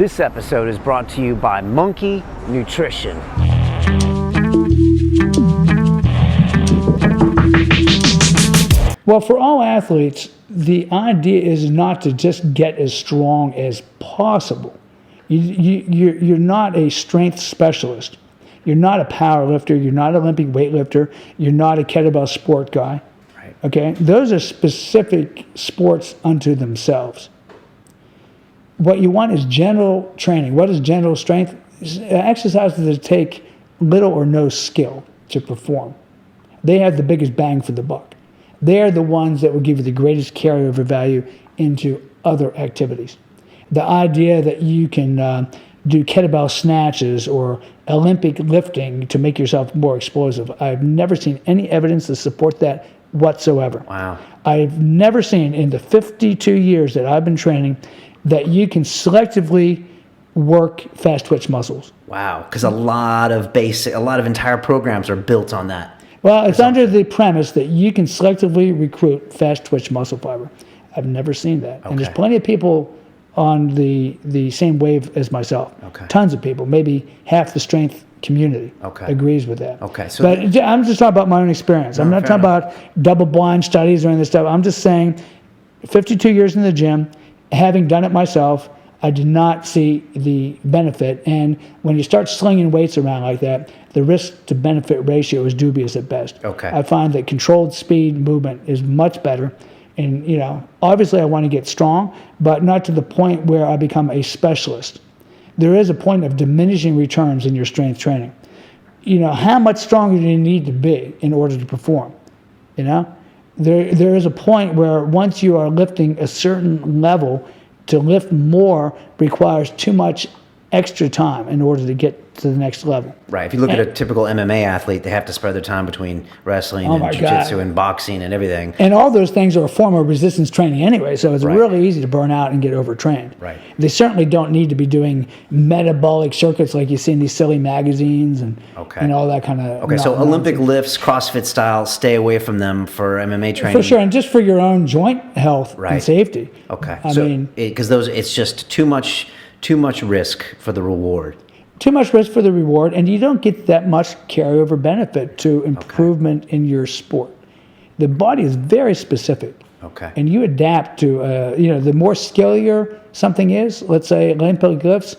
This episode is brought to you by Monkey Nutrition. Well, for all athletes, the idea is not to just get as strong as possible. You're not a strength specialist. You're not a power lifter. You're not an Olympic weightlifter. You're not a kettlebell sport guy. Right. Okay? Those are specific sports unto themselves. What you want is general training. What is general strength? Exercises that take little or no skill to perform. They have the biggest bang for the buck. They're the ones that will give you the greatest carryover value into other activities. The idea that you can do kettlebell snatches or Olympic lifting to make yourself more explosive, I've never seen any evidence to support that whatsoever. Wow. I've never seen in the 52 years that I've been training that you can selectively work fast twitch muscles. Wow, because a lot of entire programs are built on that. Well, it's under the premise that you can selectively recruit fast twitch muscle fiber. I've never seen that. Okay. And there's plenty of people on the same wave as myself. Okay. Tons of people, maybe half the strength community agrees with that. Okay. So but I'm just talking about my own experience. I'm not talking about double-blind studies or any of this stuff. I'm just saying 52 years in the gym, having done it myself, I did not see the benefit. And when you start slinging weights around like that, the risk to benefit ratio is dubious at best. Okay. I find that controlled speed movement is much better. And, obviously I want to get strong, but not to the point where I become a specialist. There is a point of diminishing returns in your strength training. How much stronger do you need to be in order to perform? There is a point where once you are lifting a certain level, to lift more requires too much extra time in order to get to the next level. Right. If you look at a typical MMA athlete, they have to spread their time between wrestling and jiu-jitsu and boxing and everything. And all those things are a form of resistance training anyway, so it's really easy to burn out and get overtrained. Right. They certainly don't need to be doing metabolic circuits like you see in these silly magazines and all that kind of Okay, so Olympic lifts, CrossFit style, stay away from them for MMA training. For sure, and just for your own joint health and safety. Okay. I mean, because it's just too much risk for the reward. Too much risk for the reward, and you don't get that much carryover benefit to improvement in your sport. The body is very specific. Okay. And you adapt to, the more skillier something is, let's say Olympic lifts,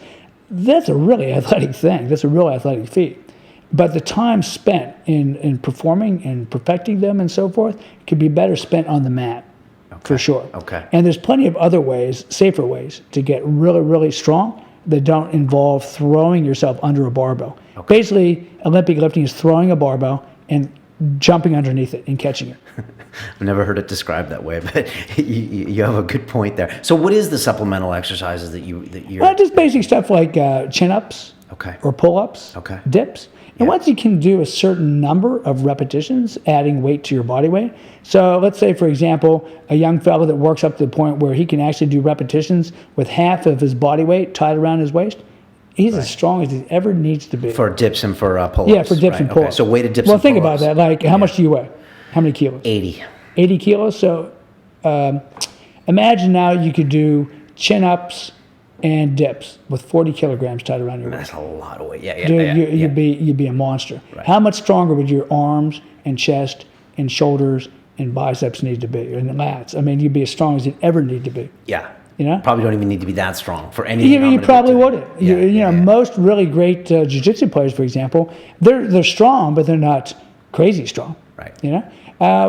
that's a really athletic thing. That's a real athletic feat. But the time spent in performing and perfecting them and so forth could be better spent on the mat, for sure. Okay. And there's plenty of other ways, safer ways, to get really, really strong that don't involve throwing yourself under a barbell. Okay. Basically, Olympic lifting is throwing a barbell and jumping underneath it and catching it. I've never heard it described that way, but you have a good point there. So what is the supplemental exercises that you're... Well, just basic stuff like chin-ups or pull-ups, dips. And once you can do a certain number of repetitions, adding weight to your body weight. So let's say, for example, a young fellow that works up to the point where he can actually do repetitions with half of his body weight tied around his waist, he's as strong as he ever needs to be. For dips and for pull-ups. Yeah, for dips and pull-ups. So weighted dips and pull-ups. Well, think about that. Like, how much do you weigh? How many kilos? 80. 80 kilos? So imagine now you could do chin-ups and dips with 40 kilograms tied around your waist. That's a lot of weight. Yeah. Dude, you'd be a monster. Right. How much stronger would your arms and chest and shoulders and biceps need to be, and the lats? I mean, you'd be as strong as you'd ever need to be. Yeah. Probably don't even need to be that strong for anything. You probably wouldn't. Most really great jiu-jitsu players, for example, they're strong, but they're not crazy strong. Right.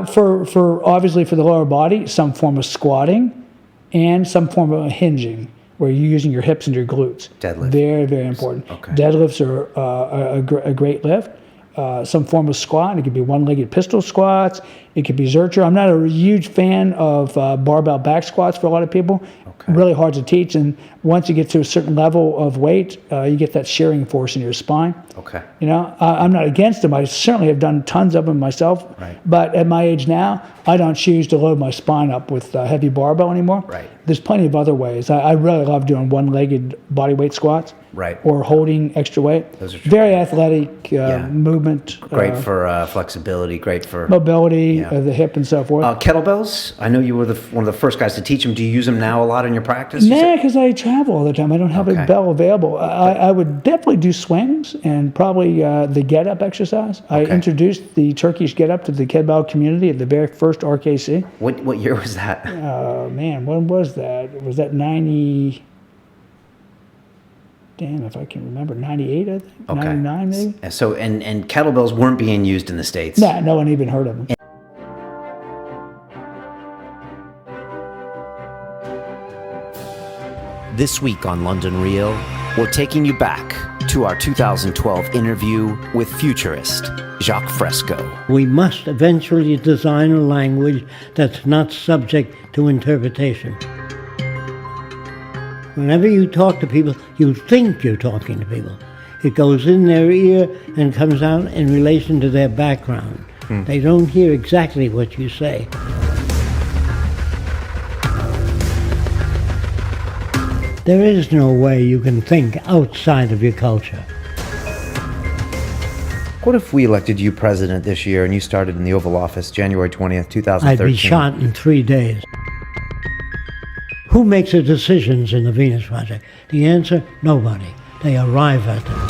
For obviously for the lower body, some form of squatting and some form of hinging, where you're using your hips and your glutes. Deadlift. Very, very important. Okay. Deadlifts are a great lift. Some form of squat. It could be one-legged pistol squats. It could be Zercher. I'm not a huge fan of barbell back squats for a lot of people. Really hard to teach. And once you get to a certain level of weight, you get that shearing force in your spine. Okay. I'm not against them. I certainly have done tons of them myself. Right. But at my age now, I don't choose to load my spine up with heavy barbell anymore. Right. There's plenty of other ways. I really love doing one-legged bodyweight squats. Right. or holding extra weight. Those are very athletic movement. Great for flexibility, great for mobility of the hip and so forth. kettlebells. I know you were one of the first guys to teach them. Do you use them now a lot in your practice? Nah, because I travel all the time. I don't have Okay. a bell available. I would definitely do swings and probably the get-up exercise. I introduced the Turkish get-up to the kettlebell community at the very first RKC. What year was that? Man, when was that? Was that 90? Damn, if I can remember, 98, I think. 99, maybe. So and kettlebells weren't being used in the States. Nah, no one even heard of them. This week on London Real, we're taking you back to our 2012 interview with futurist Jacques Fresco. We must eventually design a language that's not subject to interpretation. Whenever you talk to people, you think you're talking to people. It goes in their ear and comes out in relation to their background. They don't hear exactly what you say. There is no way you can think outside of your culture. What if we elected you president this year and you started in the Oval Office January 20th, 2013? I'd be shot in 3 days. Who makes the decisions in the Venus Project? The answer, nobody. They arrive at them.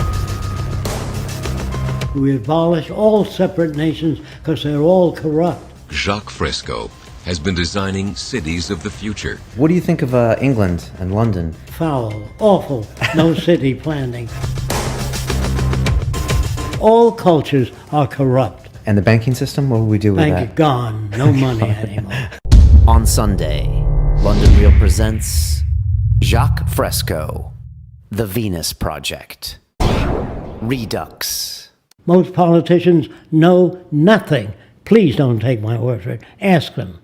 We abolish all separate nations because they're all corrupt. Jacques Fresco has been designing cities of the future. What do you think of England and London? Foul, awful, no city planning. All cultures are corrupt. And the banking system? What will we do with Bank that? it gone, no money anymore. On Sunday, London Real presents Jacques Fresco, The Venus Project, Redux. Most politicians know nothing. Please don't take my word for it. Ask them.